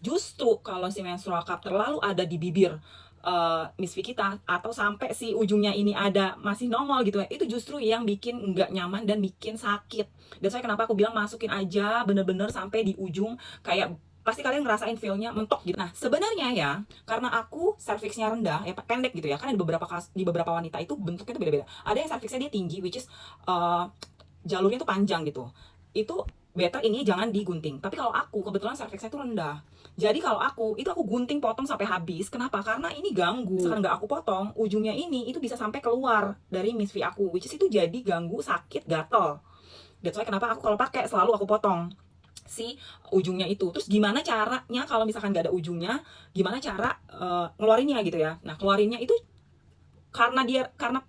Justru kalau si menstrual cup terlalu ada di bibir Miss V kita, atau sampai si ujungnya ini ada masih nongol gitu ya, itu justru yang bikin nggak nyaman dan bikin sakit. Dan saya kenapa aku bilang masukin aja bener-bener sampai di ujung, kayak pasti kalian ngerasain feel-nya mentok gitu. Nah sebenarnya ya, karena aku cervixnya rendah ya, pendek gitu ya, kan di beberapa wanita itu bentuknya itu beda-beda. Ada yang cervixnya dia tinggi, which is jalurnya tuh panjang gitu. Itu better ini jangan digunting. Tapi kalau aku kebetulan cervixnya itu rendah, jadi kalau aku itu aku gunting potong sampai habis. Kenapa? Karena ini ganggu. Sekarang nggak aku potong, ujungnya ini itu bisa sampai keluar dari Miss V aku, which is itu jadi ganggu, sakit, gatel. That's why kenapa aku kalau pakai selalu aku potong si ujungnya itu. Terus gimana caranya kalau misalkan nggak ada ujungnya? Gimana cara ngeluarinnya gitu ya? Nah keluarinnya itu karena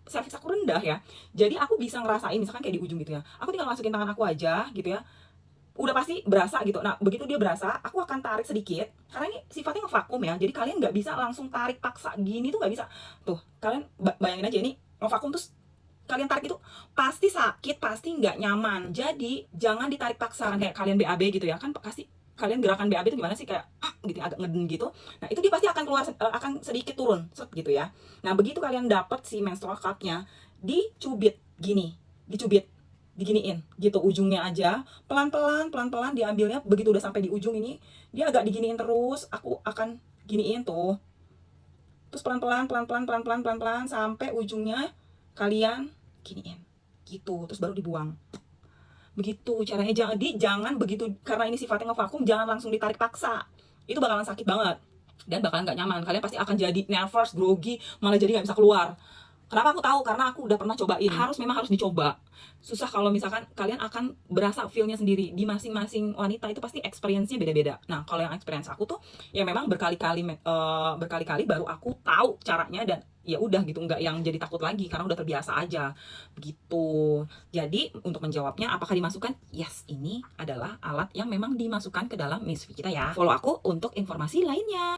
cervix aku rendah ya, jadi aku bisa ngerasain misalkan kayak di ujung gitu ya, aku tinggal masukin tangan aku aja gitu ya, udah pasti berasa gitu. Nah begitu dia berasa, aku akan tarik sedikit karena ini sifatnya ngevakum ya, jadi kalian nggak bisa langsung tarik paksa gini tuh, nggak bisa. Tuh kalian bayangin aja ini ngevakum terus kalian tarik itu pasti sakit, pasti nggak nyaman. Jadi jangan ditarik paksa kayak kalian BAB gitu ya, kan pasti kalian gerakan BAB itu gimana sih, kayak gitu agak ngeden gitu. Nah itu dia pasti akan keluar, akan sedikit turun set gitu ya. Nah begitu kalian dapet si menstrual cupnya, dicubit gini, dicubit, diginiin gitu ujungnya aja, pelan-pelan pelan-pelan diambilnya. Begitu udah sampai di ujung ini, dia agak diginiin terus, aku akan giniin tuh, terus pelan-pelan pelan-pelan pelan-pelan pelan-pelan sampai ujungnya kalian giniin gitu, terus baru dibuang. Begitu caranya. Jangan begitu, karena ini sifatnya ngevakum, jangan langsung ditarik paksa, itu bakalan sakit banget dan bakalan nggak nyaman. Kalian pasti akan jadi nervous, grogi, malah jadi nggak bisa keluar. Kenapa aku tahu? Karena aku udah pernah cobain. Memang harus dicoba. Susah kalau misalkan kalian akan berasa feel-nya sendiri. Di masing-masing wanita itu pasti experience-nya beda-beda. Nah, kalau yang experience aku tuh ya memang berkali-kali baru aku tahu caranya, dan ya udah gitu, nggak yang jadi takut lagi karena udah terbiasa aja begitu. Jadi untuk menjawabnya apakah dimasukkan? Yes, ini adalah alat yang memang dimasukkan ke dalam Miss V kita ya. Follow aku untuk informasi lainnya.